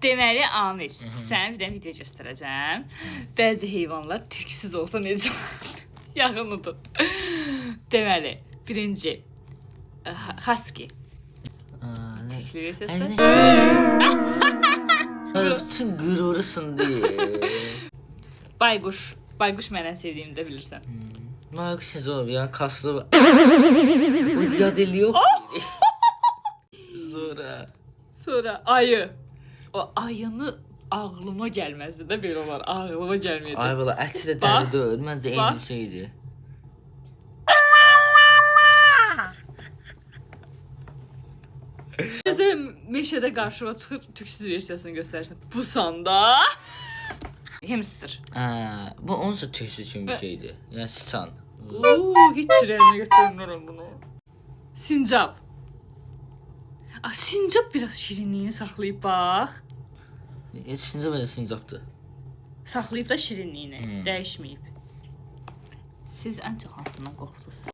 Deməli, Amil, sənə bir dənə video göstərəcəm. Bəzi heyvanlar tüksüz olsa necə? Yaxınıdır. Deməli, birinci, husky. Tüklü versəsən. Bütün qürurlusun deyə. Bayquş. Bayquş mənə sevdiyimi də bilirsən. Bayquş zor ya, kaslı. O yad eli yox. Sonra ayı. O ayını ağlıma gəlməzdi də belə olar. Ağlıma gəlməyəcək. Ay bala, əti də dəri deyil. Məncə eyni şeydir. Sən meşədə qarşıma çıxıb tüksüz versiyasını göstərsən. Bu sanda hamster. Bu onsa tüksüz kimi bir şeydir. Yəni siçan. Hiç çirəyimə götürmürəm bunu. Sincab. Sincab biraz şirinliyini saxlayıb bax. Sincab elə sincabdır. Saxlayıb da şirinliyini, dəyişməyib. Siz ən çox hansından qorxdunuz?